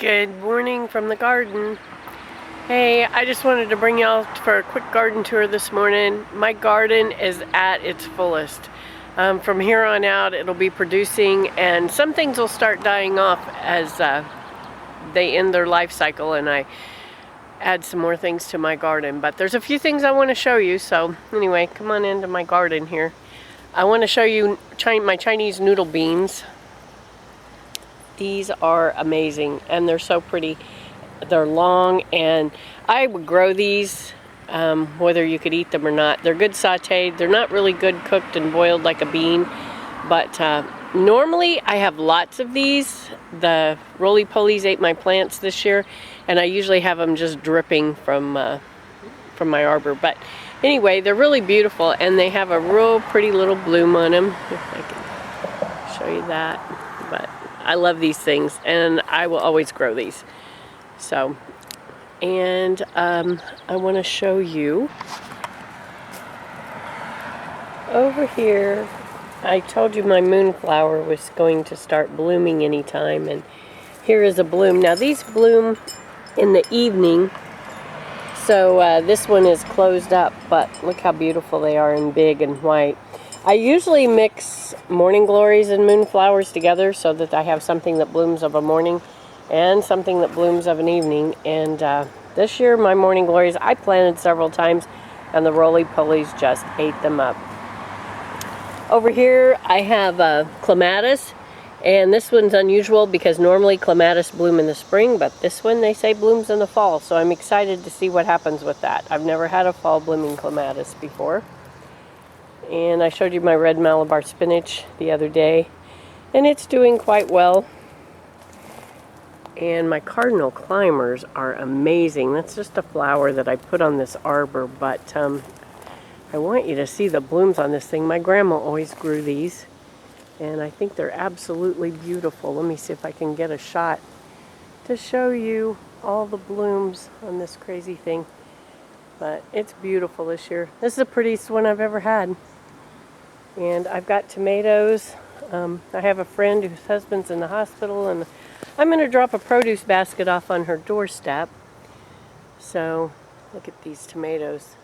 Good morning from the garden. Hey, I just wanted to bring y'all for a quick garden tour this morning. My garden is at its fullest. From here on out it'll be producing, and some things will start dying off as they end their life cycle and I add some more things to my garden. But there's a few things I want to show you, so anyway, come on into my garden here. I want to show you my Chinese noodle beans. These are amazing and they're so pretty. They're long, and I would grow these whether you could eat them or not. They're good sauteed. They're not really good cooked and boiled like a bean, but normally I have lots of these. The roly-polies ate my plants this year, and I usually have them just dripping from my arbor. But anyway, they're really beautiful, and they have a real pretty little bloom on them. If I can show you that. But I love these things, and I will always grow these. So, and I want to show you over here. I told you my moonflower was going to start blooming anytime, and here is a bloom. Now these bloom in the evening, so this one is closed up, but look how beautiful they are and big and white. I usually mix morning glories and moonflowers together so that I have something that blooms of a morning and something that blooms of an evening. And this year my morning glories I planted several times, and the roly-polies just ate them up. Over here I have clematis, and this one's unusual because normally clematis bloom in the spring, but this one they say blooms in the fall, so I'm excited to see what happens with that. I've never had a fall blooming clematis before. And I showed you my red Malabar spinach the other day, and it's doing quite well. And my cardinal climbers are amazing. That's just a flower that I put on this arbor, but I want you to see the blooms on this thing. My grandma always grew these, and I think they're absolutely beautiful. Let me see if I can get a shot to show you all the blooms on this crazy thing. But it's beautiful this year. This is the prettiest one I've ever had. And I've got tomatoes. I have a friend whose husband's in the hospital, and I'm going to drop a produce basket off on her doorstep. So look at these tomatoes.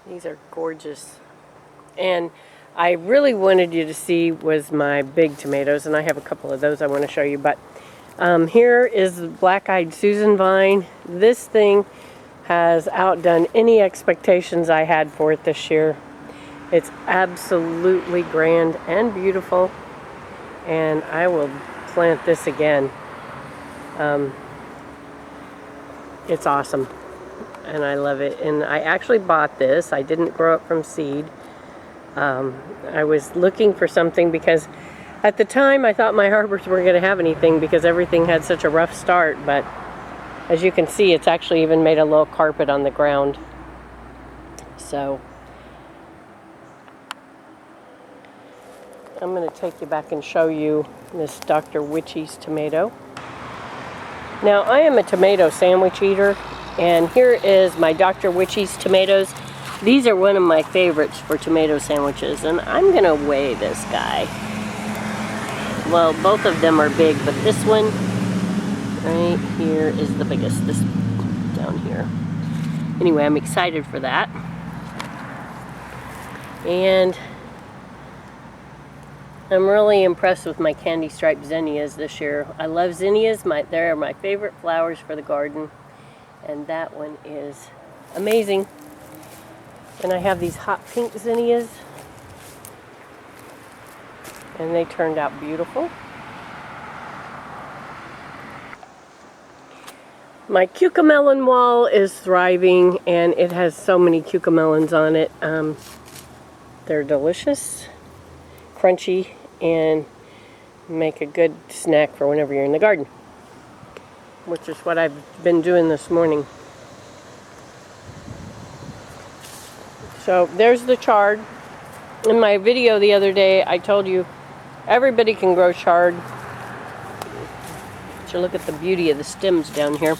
These are gorgeous. And I really wanted you to see was my big tomatoes, and I have a couple of those I want to show you. But here is the black-eyed Susan vine. This thing has outdone any expectations I had for it this year. It's absolutely grand and beautiful, and I will plant this again. It's awesome, and I love it. And I actually bought this. I didn't grow it from seed. I was looking for something because at the time I thought my arbors weren't going to have anything because everything had such a rough start, but as you can see, it's actually even made a little carpet on the ground. So I'm going to take you back and show you this Dr. Witchy's tomato. Now, I am a tomato sandwich eater, and here is my Dr. Witchy's tomatoes. These are one of my favorites for tomato sandwiches, and I'm going to weigh this guy. Well, both of them are big, but this one right here is the biggest, this down here. Anyway, I'm excited for that. And I'm really impressed with my candy striped zinnias this year. I love zinnias. They're my favorite flowers for the garden. And that one is amazing. And I have these hot pink zinnias, and they turned out beautiful. My cucamelon wall is thriving, and it has so many cucamelons on it. They're delicious, crunchy, and make a good snack for whenever you're in the garden, which is what I've been doing this morning. So there's the chard. In my video the other day I told you everybody can grow chard. So look at the beauty of the stems down here.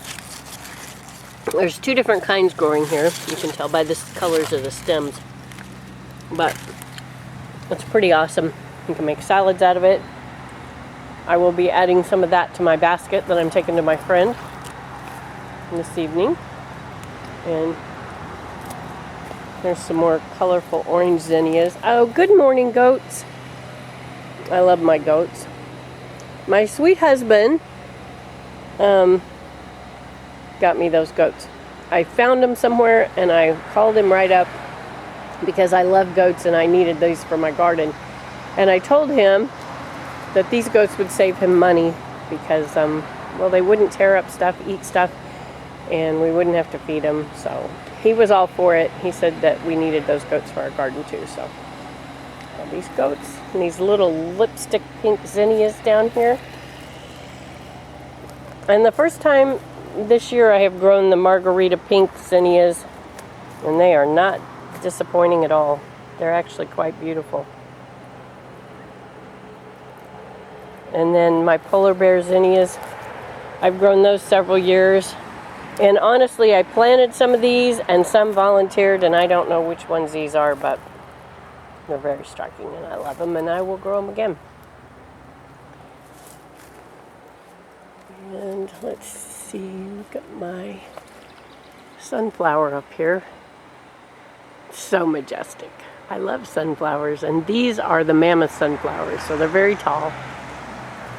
There's two different kinds growing here. You can tell by the colors of the stems. But it's pretty awesome. You can make salads out of it. I will be adding some of that to my basket that I'm taking to my friend this evening. And there's some more colorful orange zinnias. Oh, good morning, goats. I love my goats. My sweet husband got me those goats. I found them somewhere and I called him right up because I love goats and I needed these for my garden. And I told him that these goats would save him money because, well, they wouldn't tear up stuff, eat stuff, and we wouldn't have to feed them. So he was all for it. He said that we needed those goats for our garden too. So these goats and these little lipstick pink zinnias down here. And the first time this year I have grown the margarita pink zinnias, and they are not disappointing at all. They're actually quite beautiful. And then my polar bear zinnias, I've grown those several years. And honestly, I planted some of these and some volunteered, and I don't know which ones these are, but they're very striking and I love them, and I will grow them again. And let's see, look at my sunflower up here. So majestic. I love sunflowers, and these are the mammoth sunflowers, so they're very tall,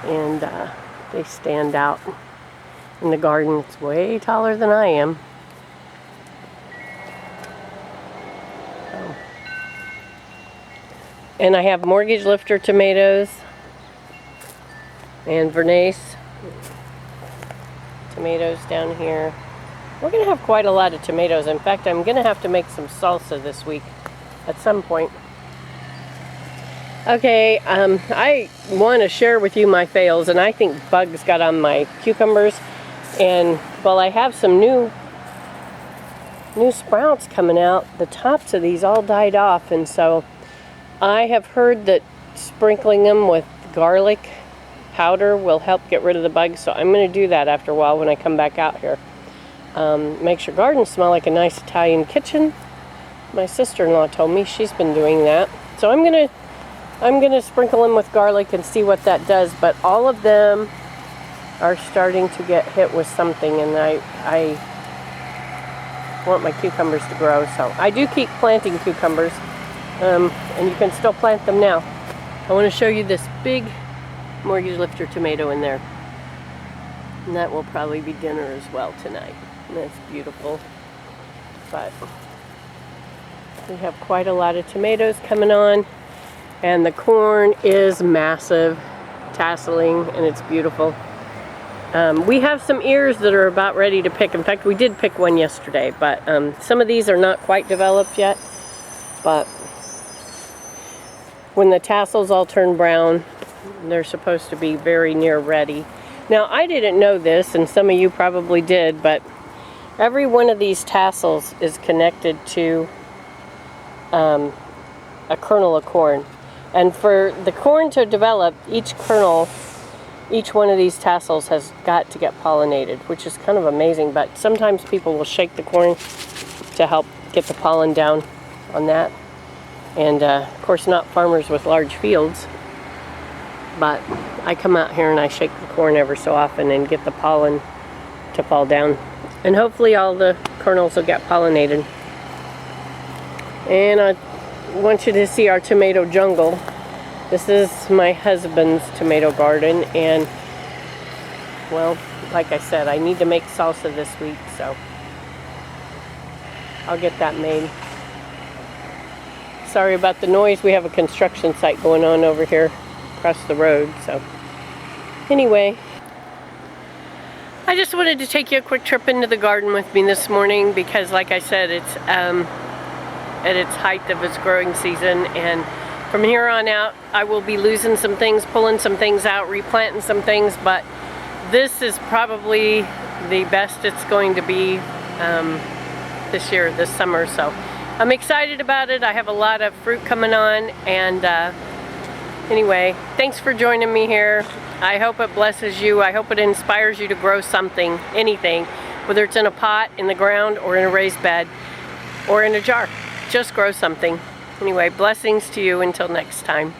and they stand out in the garden. It's way taller than I am. And I have mortgage lifter tomatoes and Vernace tomatoes down here. We're going to have quite a lot of tomatoes. In fact, I'm going to have to make some salsa this week at some point. Okay, I want to share with you my fails, and I think bugs got on my cucumbers. And while I have some new sprouts coming out, the tops of these all died off, and so I have heard that sprinkling them with garlic powder will help get rid of the bugs, so I'm going to do that after a while when I come back out here. Makes your garden smell like a nice Italian kitchen. My sister-in-law told me she's been doing that. So I'm gonna sprinkle them with garlic and see what that does, but all of them are starting to get hit with something, and I want my cucumbers to grow, so I do keep planting cucumbers. And you can still plant them now. I want to show you this big mortgage lifter tomato in there. And that will probably be dinner as well tonight. And that's beautiful. But we have quite a lot of tomatoes coming on. And the corn is massive, tasseling, and it's beautiful. We have some ears that are about ready to pick. In fact, we did pick one yesterday, but some of these are not quite developed yet. But when the tassels all turn brown, they're supposed to be very near ready. Now, I didn't know this, and some of you probably did, but every one of these tassels is connected to a kernel of corn. And for the corn to develop, each one of these tassels has got to get pollinated, which is kind of amazing, but sometimes people will shake the corn to help get the pollen down on that. And of course, not farmers with large fields, but I come out here and I shake the corn ever so often and get the pollen to fall down. And hopefully all the kernels will get pollinated. And I want you to see our tomato jungle. This is my husband's tomato garden, and well, like I said, I need to make salsa this week, so I'll get that made. Sorry about the noise. We have a construction site going on over here across the road. So anyway, I just wanted to take you a quick trip into the garden with me this morning because, like I said, it's at its height of its growing season, and from here on out I will be losing some things, pulling some things out, replanting some things, but this is probably the best it's going to be this year, this summer. So I'm excited about it. I have a lot of fruit coming on, and anyway, thanks for joining me here. I hope it blesses you. I hope it inspires you to grow something, anything, whether it's in a pot, in the ground, or in a raised bed, or in a jar. Just grow something. Anyway, blessings to you until next time.